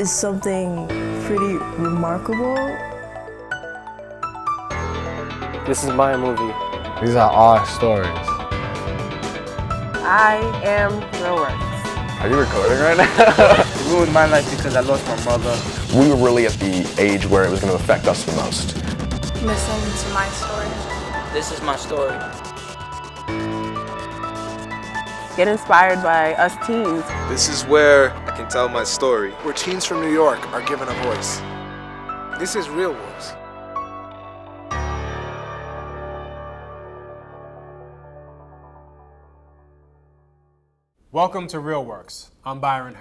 is something pretty remarkable. This is my movie. These are our stories. I am RealWorks. Are you recording right now? It ruined my life because I lost my mother. We were really at the age where it was going to affect us the most. Listen to my story. This is my story. Get inspired by us teens. This is where I can tell my story. Where teens from New York are given a voice. This is RealWorks. Welcome to RealWorks. I'm Byron.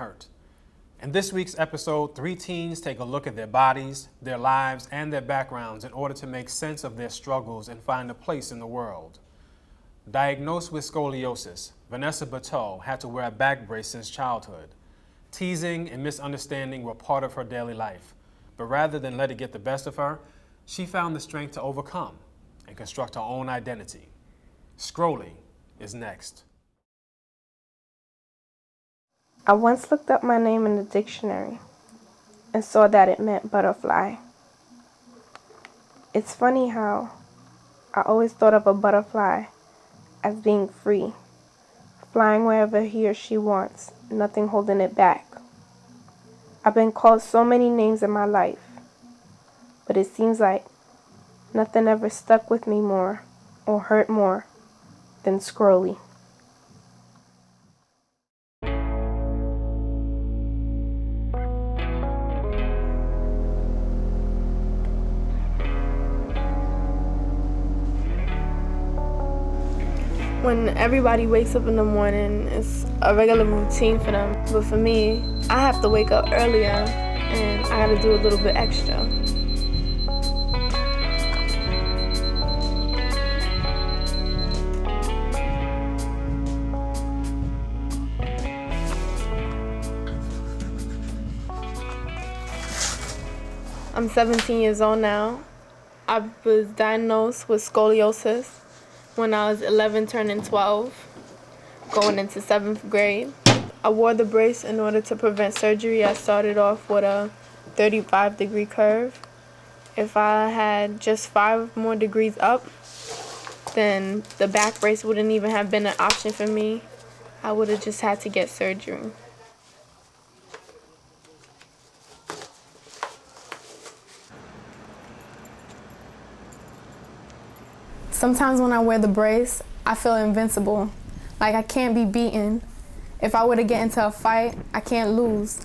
In this week's episode, 3 teens take a look at their bodies, their lives, and their backgrounds in order to make sense of their struggles and find a place in the world. Diagnosed with scoliosis, Vanessa Bateau had to wear a back brace since childhood. Teasing and misunderstanding were part of her daily life, but rather than let it get the best of her, she found the strength to overcome and construct her own identity. Scrolii is next. I once looked up my name in the dictionary and saw that it meant butterfly. It's funny how I always thought of a butterfly as being free, flying wherever he or she wants, nothing holding it back. I've been called so many names in my life, but it seems like nothing ever stuck with me more or hurt more than Scrolii. When everybody wakes up in the morning, it's a regular routine for them. But for me, I have to wake up earlier and I gotta do a little bit extra. I'm 17 years old now. I was diagnosed with scoliosis when I was 11, turning 12, going into 7th grade. I wore the brace in order to prevent surgery. I started off with a 35-degree curve. If I had just 5 more degrees up, then the back brace wouldn't even have been an option for me. I would have just had to get surgery. Sometimes when I wear the brace, I feel invincible. Like I can't be beaten. If I were to get into a fight, I can't lose.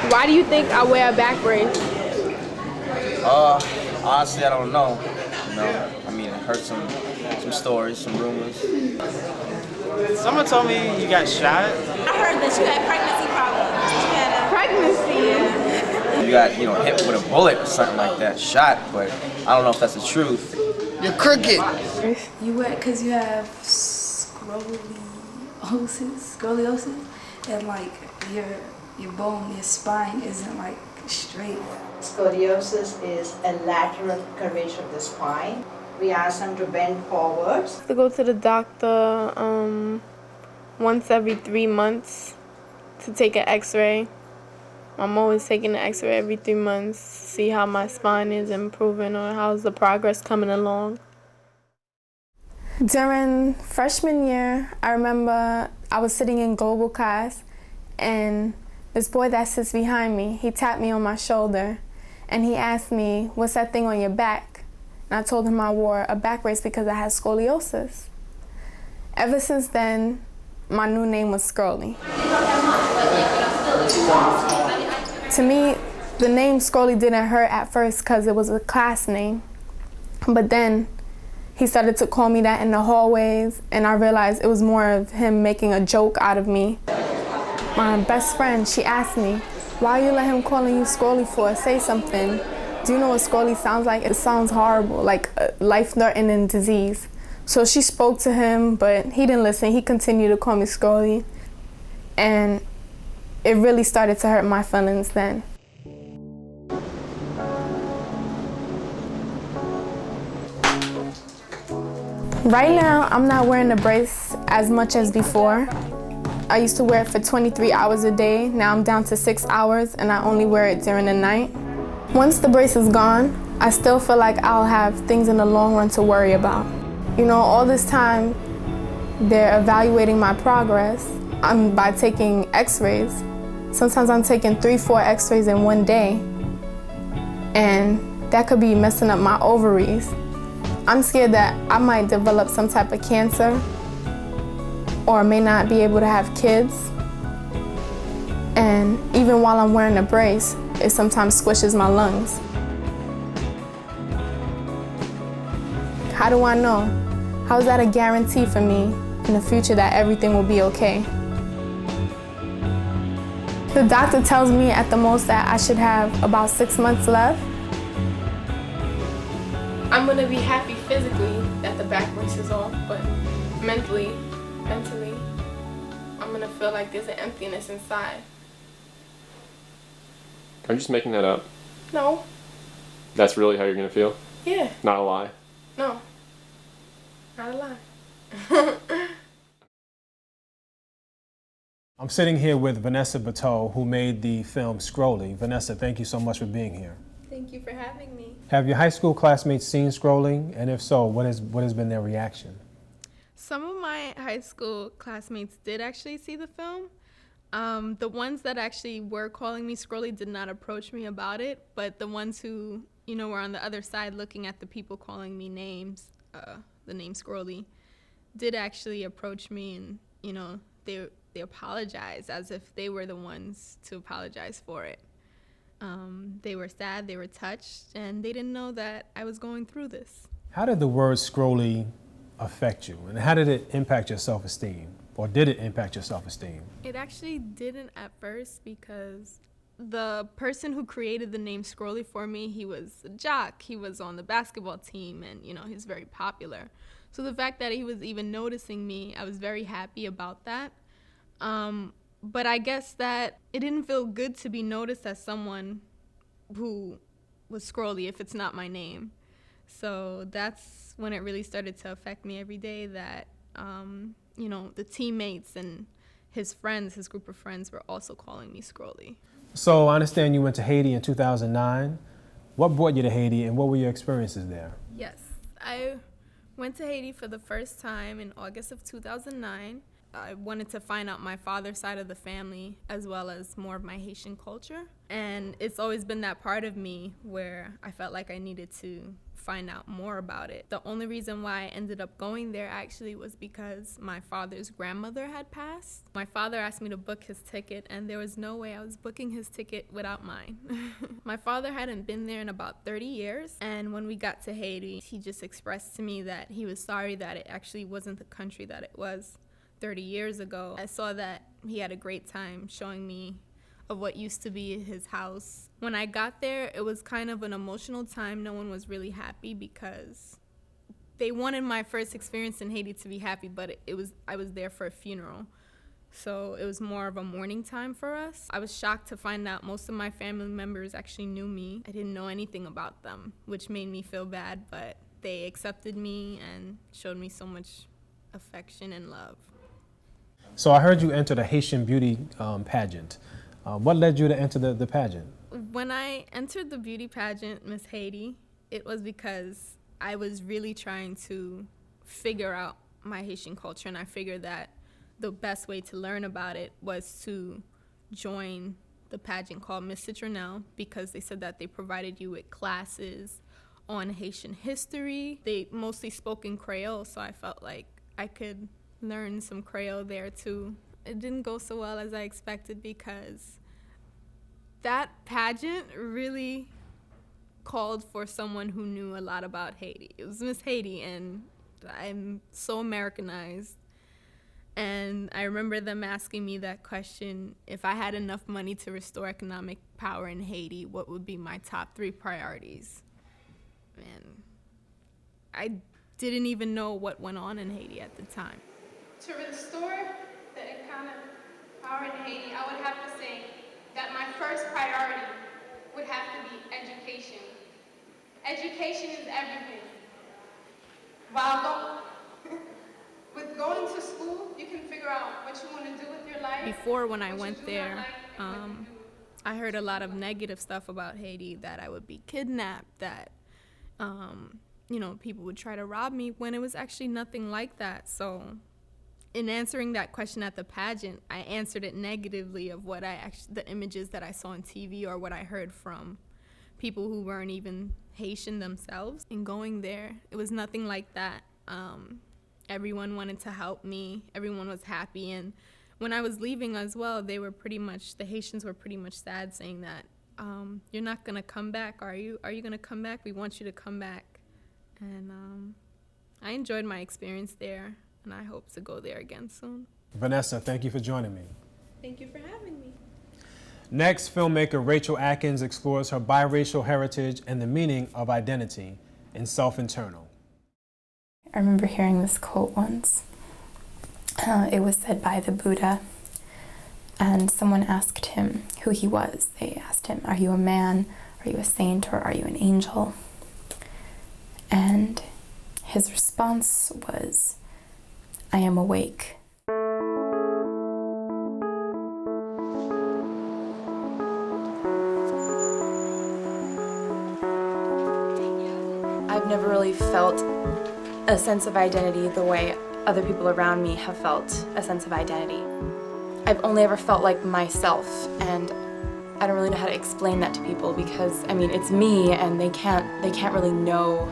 Why do you think I wear a back brace? Honestly, I don't know. I mean, I heard some stories, some rumors. Someone told me you got shot. I heard that you had pregnancy problems. Pregnancy? You got, hit with a bullet or something like that, shot, but I don't know if that's the truth. You're crooked. You wear because you have scoliosis, and like your bone, your spine isn't like straight. Scoliosis is a lateral curvature of the spine. We ask them to bend forwards. To go to the doctor once every 3 months to take an x-ray. I'm always taking the x-ray every 3 months to see how my spine is improving or how's the progress coming along. During freshman year, I remember I was sitting in global class and this boy that sits behind me, he tapped me on my shoulder and he asked me, "What's that thing on your back?" And I told him I wore a back brace because I had scoliosis. Ever since then, my new name was Scrolii. To me, the name Scrolii didn't hurt at first because it was a class name. But then he started to call me that in the hallways, and I realized it was more of him making a joke out of me. My best friend, she asked me, "Why you let him calling you Scrolii for? Say something. Do you know what Scrolii sounds like? It sounds horrible, like a life-threatening disease." So she spoke to him, but he didn't listen. He continued to call me Scrolii. And it really started to hurt my feelings then. Right now, I'm not wearing the brace as much as before, I used to wear it for 23 hours a day. Now I'm down to 6 hours and I only wear it during the night. Once the brace is gone, I still feel like I'll have things in the long run to worry about. You know, all this time they're evaluating my progress by taking x-rays. Sometimes I'm taking 3-4 x-rays in one day, and that could be messing up my ovaries. I'm scared that I might develop some type of cancer or may not be able to have kids. And even while I'm wearing a brace, it sometimes squishes my lungs. How do I know? How is that a guarantee for me in the future that everything will be okay? The doctor tells me at the most that I should have about 6 months left. I'm gonna be happy physically that the back brace is off, but mentally, I'm gonna feel like there's an emptiness inside. Are you just making that up? No. That's really how you're gonna feel? Yeah. Not a lie? No. Not a lie. I'm sitting here with Vanessa Bateau, who made the film Scrolii. Vanessa, thank you so much for being here. Thank you for having me. Have your high school classmates seen Scrolii? And if so, what has been their reaction? Some of my high school classmates did actually see the film. The ones that actually were calling me Scrolii did not approach me about it, but the ones who, you know, were on the other side looking at the people calling me names, the name Scrolii, did actually approach me, and, you know, they apologized as if they were the ones to apologize for it. They were sad, they were touched, and they didn't know that I was going through this. How did the word Scrolii affect you, and how did it impact your self-esteem? Or did it impact your self-esteem? It actually didn't at first, because the person who created the name Scrolii for me, he was a jock. He was on the basketball team, and, you know, he's very popular. So the fact that he was even noticing me, I was very happy about that. But I guess that it didn't feel good to be noticed as someone who was Scrolii if it's not my name. So that's when it really started to affect me every day, that, you know, the teammates and his friends, his group of friends, were also calling me Scrolii. So I understand you went to Haiti in 2009. What brought you to Haiti, and what were your experiences there? Yes, I went to Haiti for the first time in August of 2009. I wanted to find out my father's side of the family as well as more of my Haitian culture. And it's always been that part of me where I felt like I needed to find out more about it. The only reason why I ended up going there actually was because my father's grandmother had passed. My father asked me to book his ticket, and there was no way I was booking his ticket without mine. My father hadn't been there in about 30 years, and when we got to Haiti, he just expressed to me that he was sorry that it actually wasn't the country that it was 30 years ago. I saw that he had a great time showing me of what used to be his house. When I got there, it was kind of an emotional time. No one was really happy because they wanted my first experience in Haiti to be happy, but I was there for a funeral. So it was more of a mourning time for us. I was shocked to find out most of my family members actually knew me. I didn't know anything about them, which made me feel bad, but they accepted me and showed me so much affection and love. So I heard you entered a Haitian beauty pageant. What led you to enter the pageant? When I entered the beauty pageant, Miss Haiti, it was because I was really trying to figure out my Haitian culture, and I figured that the best way to learn about it was to join the pageant called Miss Citronelle, because they said that they provided you with classes on Haitian history. They mostly spoke in Creole, so I felt like I could learn some Creole there too. It didn't go so well as I expected, because that pageant really called for someone who knew a lot about Haiti. It was Miss Haiti, and I'm so Americanized. And I remember them asking me that question: if I had enough money to restore economic power in Haiti, what would be my top 3 priorities? And I didn't even know what went on in Haiti at the time. To restore the economic power in Haiti, I would have to say that my first priority would have to be education. Education is everything. With going to school school, you can figure out what you want to do with your life. Before, when I went there, I heard a lot of negative stuff about Haiti, that I would be kidnapped, that, people would try to rob me, when it was actually nothing like that. So in answering that question at the pageant, I answered it negatively of what the images that I saw on TV or what I heard from people who weren't even Haitian themselves. And going there, it was nothing like that. Everyone wanted to help me. Everyone was happy. And when I was leaving as well, the Haitians were pretty much sad, saying that, you're not gonna come back, are you? Are you gonna come back? We want you to come back. And I enjoyed my experience there, and I hope to go there again soon. Vanessa, thank you for joining me. Thank you for having me. Next, filmmaker Rachel Adkins explores her biracial heritage and the meaning of identity in Self-Internal. I remember hearing this quote once. It was said by the Buddha, and someone asked him who he was. They asked him, are you a man, are you a saint, or are you an angel? And his response was, I am awake. I've never really felt a sense of identity the way other people around me have felt a sense of identity. I've only ever felt like myself, and I don't really know how to explain that to people because, it's me, and they can't really know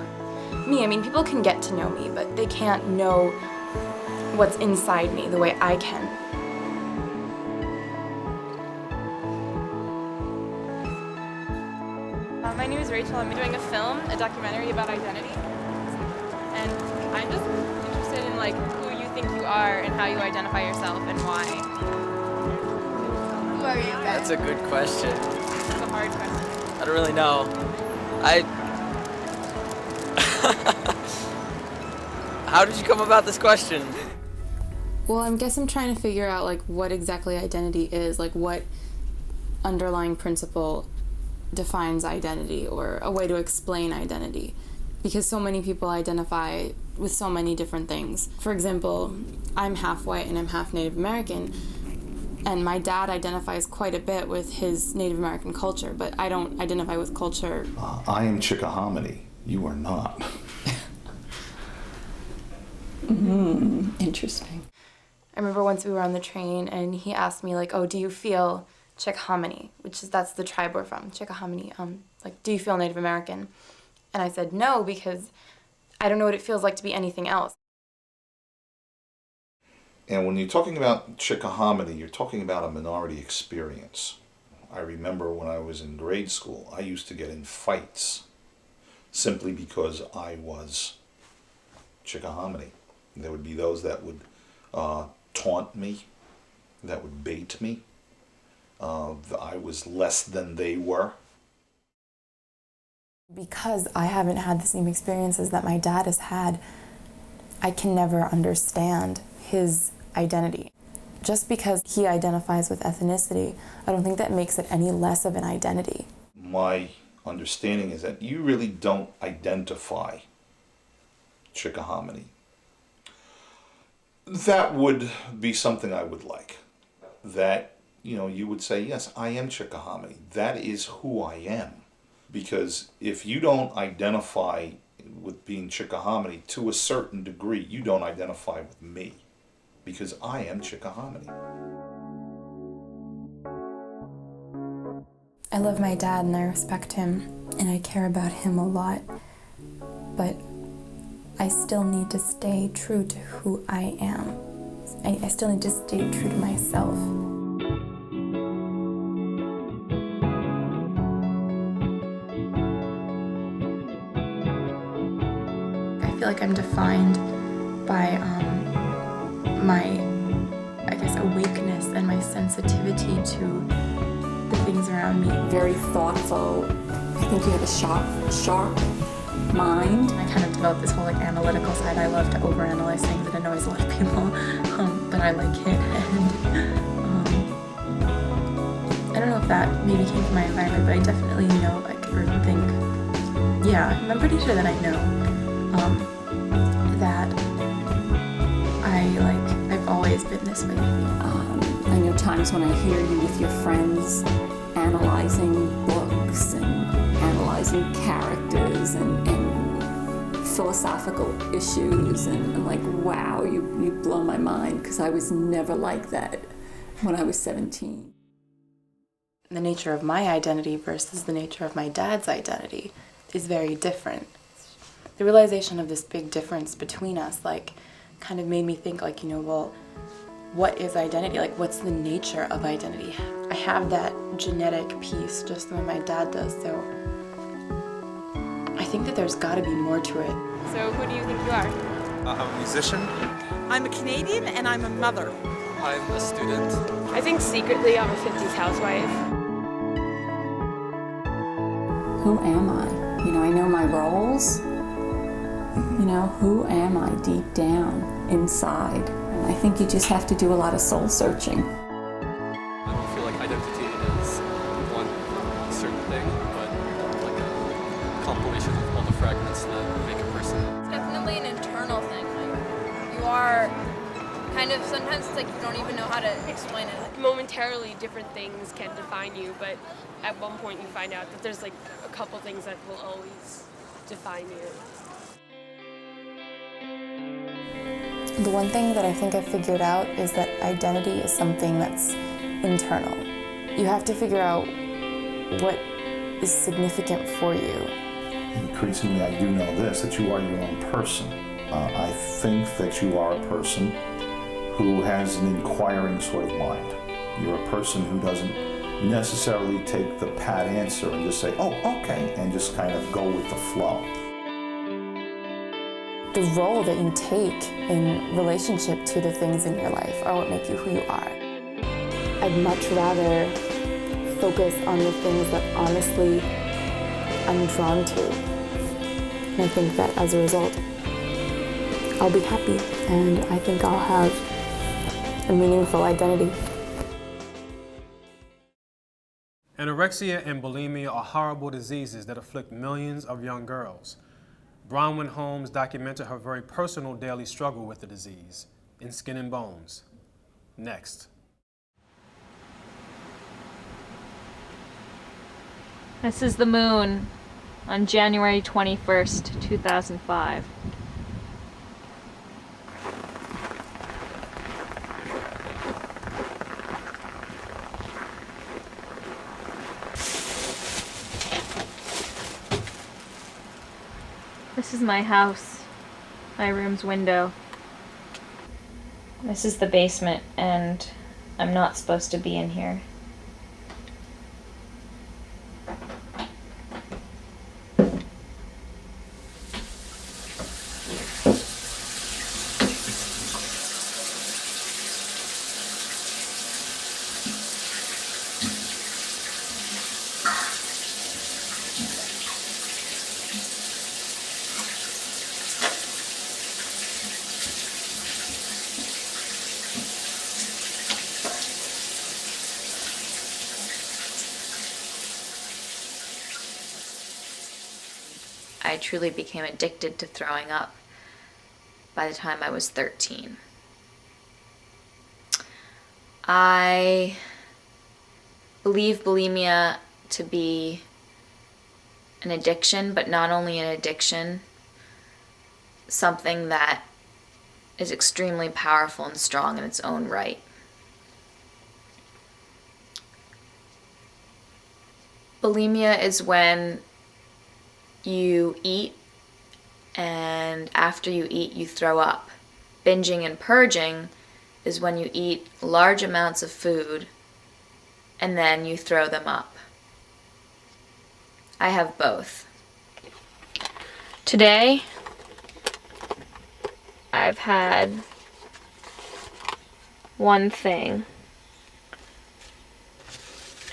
me. People can get to know me, but they can't know what's inside me the way I can. My name is Rachel. I'm doing a documentary about identity, and I'm just interested in who you think you are and how you identify yourself and why. Who are you? That's a good question. It's a hard question. I don't really know. How did you come about this question? Well, I guess I'm trying to figure out what exactly identity is, what underlying principle defines identity or a way to explain identity, because so many people identify with so many different things. For example, I'm half white and I'm half Native American, and my dad identifies quite a bit with his Native American culture, but I don't identify with culture. I am Chickahominy. You are not. Interesting. I remember once we were on the train and he asked me oh, do you feel Chickahominy, that's the tribe we're from, Chickahominy, do you feel Native American? And I said no, because I don't know what it feels like to be anything else. And when you're talking about Chickahominy, you're talking about a minority experience. I remember when I was in grade school, I used to get in fights simply because I was Chickahominy. There would be those that would taunt me, that would bait me. I was less than they were. Because I haven't had the same experiences that my dad has had, I can never understand his identity. Just because he identifies with ethnicity, I don't think that makes it any less of an identity. My understanding is that you really don't identify Chickahominy. That would be something I would like. That, you would say, yes, I am Chickahominy. That is who I am. Because if you don't identify with being Chickahominy to a certain degree, you don't identify with me. Because I am Chickahominy. I love my dad and I respect him and I care about him a lot, but I still need to stay true to who I am. I still need to stay true to myself. I feel like I'm defined by my, awakeness and my sensitivity to the things around me. Very thoughtful. I think you have a sharp mind. I kind of developed this whole analytical side. I love to overanalyze things. It annoys a lot of people, but I like it. And I don't know if that maybe came from my environment, but I definitely know, or think, yeah, I'm pretty sure that I know that I've always been this way. I know times when I hear you with your friends analyzing books and analyzing characters and philosophical issues, and I'm like, wow, you blow my mind, because I was never like that when I was 17. The nature of my identity versus the nature of my dad's identity is very different. The realization of this big difference between us, like, kind of made me think, like, well, what is identity? Like, what's the nature of identity? I have that genetic piece just the way my dad does, so I think that there's got to be more to it. So who do you think you are? I'm a musician. I'm a Canadian and I'm a mother. I'm a student. I think secretly I'm a 50s housewife. Who am I? I know my roles. Who am I deep down, inside? And I think you just have to do a lot of soul searching. I don't feel like identity is one certain thing, but like a compilation of all the fragments that make a person. It's definitely an internal thing. Like, you are kind of, sometimes it's like you don't even know how to explain it. Like, momentarily different things can define you, but at one point you find out that there's like a couple things that will always define you. The one thing that I think I've figured out is that identity is something that's internal. You have to figure out what is significant for you. Increasingly, I do know this, that you are your own person. I think that you are a person who has an inquiring sort of mind. You're a person who doesn't necessarily take the pat answer and just say, oh, okay, and just kind of go with the flow. The role that you take in relationship to the things in your life are what make you who you are. I'd much rather focus on the things that honestly I'm drawn to. And I think that as a result, I'll be happy, and I think I'll have a meaningful identity. Anorexia and bulimia are horrible diseases that afflict millions of young girls. Bronwyn Holmes documented her very personal daily struggle with the disease in Skin and Bones. Next. This is the moon on January 21st, 2005. This is my house, my room's window. This is the basement, and I'm not supposed to be in here. I truly became addicted to throwing up by the time I was 13. I believe bulimia to be an addiction, but not only an addiction, something that is extremely powerful and strong in its own right. Bulimia is when you eat, and after you eat, you throw up. Binging and purging is when you eat large amounts of food and then you throw them up. I have both. Today, I've had one thing.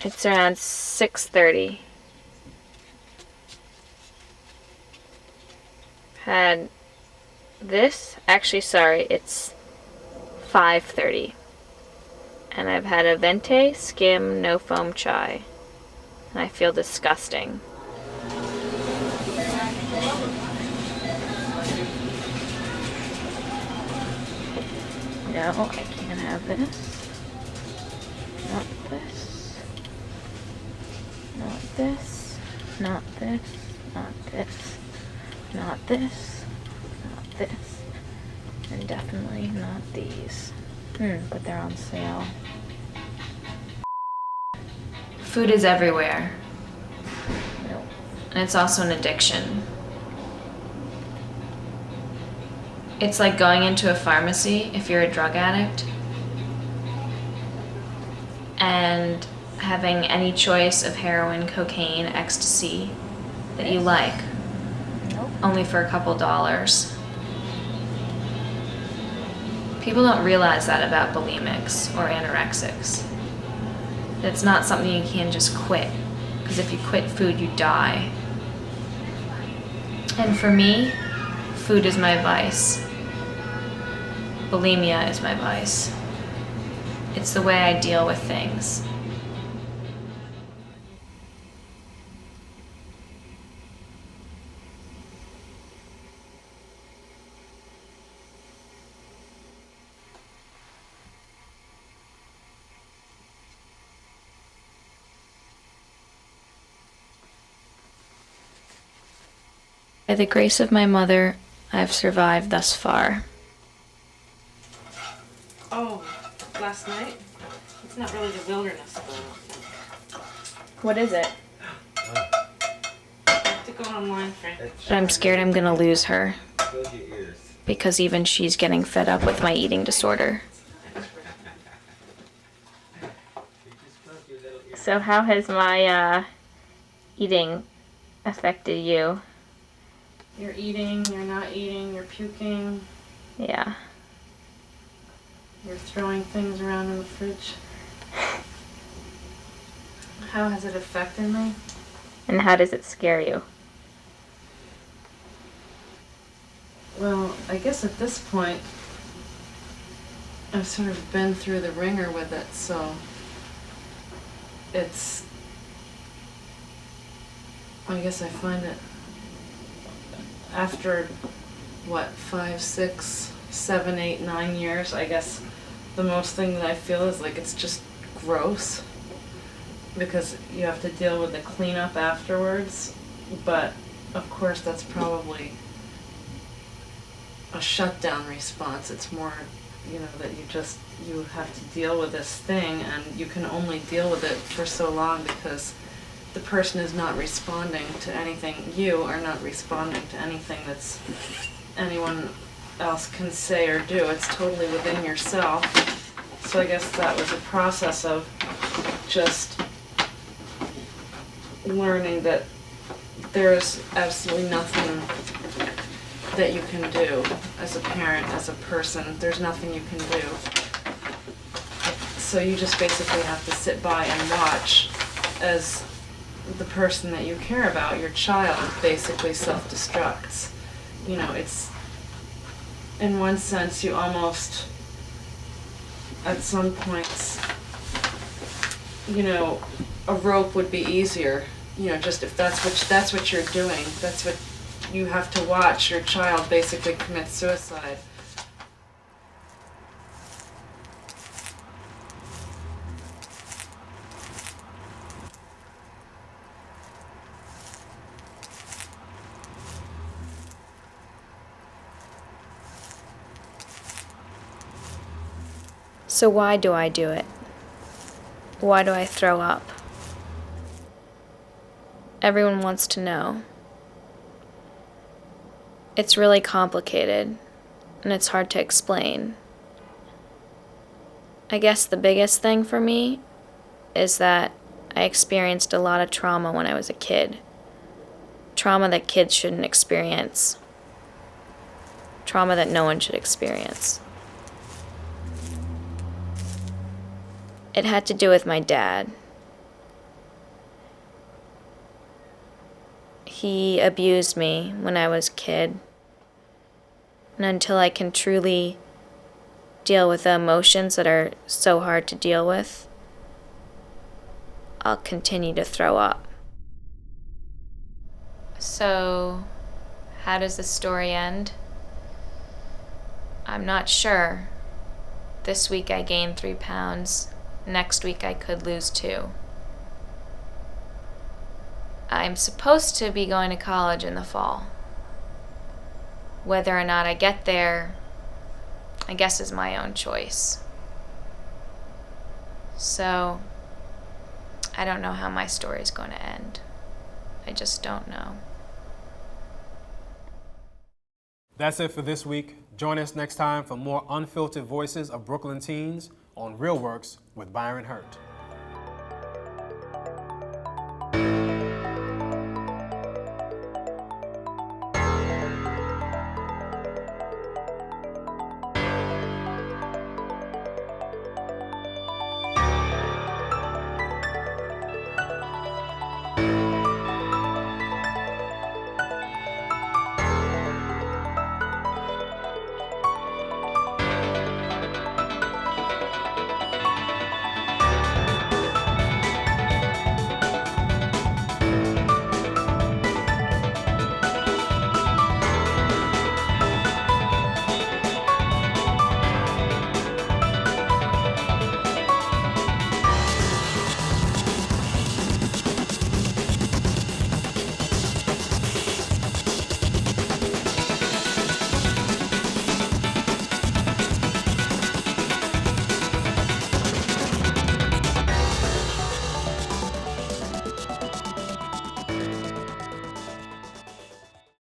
It's around 6:30. Had this, actually sorry, it's 5:30. And I've had a venti skim no foam chai. And I feel disgusting. No. No, I can't have this. Not this. Not this. Not this. Not this. Not this. Not this. And definitely not these. But they're on sale. Food is everywhere. And it's also an addiction. It's like going into a pharmacy if you're a drug addict and having any choice of heroin, cocaine, ecstasy that you like, only for a couple dollars. People don't realize that about bulimics or anorexics. It's not something you can just quit, because if you quit food, you die. And for me, food is my vice. Bulimia is my vice. It's the way I deal with things. By the grace of my mother, I have survived thus far. Oh, last night? It's not really the wilderness, though. What is it? I have to go online, Frank. But I'm scared I'm gonna lose her. Because even she's getting fed up with my eating disorder. So how has my eating affected you? You're eating, you're not eating, you're puking. Yeah. You're throwing things around in the fridge. How has it affected me? And how does it scare you? Well, I guess at this point, I've sort of been through the ringer with it, so it's, I guess I find it after, 5, 6, 7, 8, 9 years, I guess the most thing that I feel is like it's just gross because you have to deal with the cleanup afterwards, but of course that's probably a shutdown response. It's more, that you have to deal with this thing, and you can only deal with it for so long because the person is not responding to anything. You are not responding to anything that's anyone else can say or do. It's totally within yourself. So I guess that was a process of just learning that there's absolutely nothing that you can do as a parent, as a person. There's nothing you can do. So you just basically have to sit by and watch as the person that you care about, your child, basically self-destructs. It's, in one sense, you almost, at some points, a rope would be easier. Just if that's what you're doing, that's what you have to watch your child basically commit suicide. So why do I do it? Why do I throw up? Everyone wants to know. It's really complicated, and it's hard to explain. I guess the biggest thing for me is that I experienced a lot of trauma when I was a kid. Trauma that kids shouldn't experience. Trauma that no one should experience. It had to do with my dad. He abused me when I was a kid. And until I can truly deal with the emotions that are so hard to deal with, I'll continue to throw up. So, how does the story end? I'm not sure. This week I gained 3 pounds. Next week I could lose 2. I'm supposed to be going to college in the fall. Whether or not I get there, I guess is my own choice. So, I don't know how my story is going to end. I just don't know. That's it for this week. Join us next time for more unfiltered voices of Brooklyn teens on Real Works with Byron Hurt.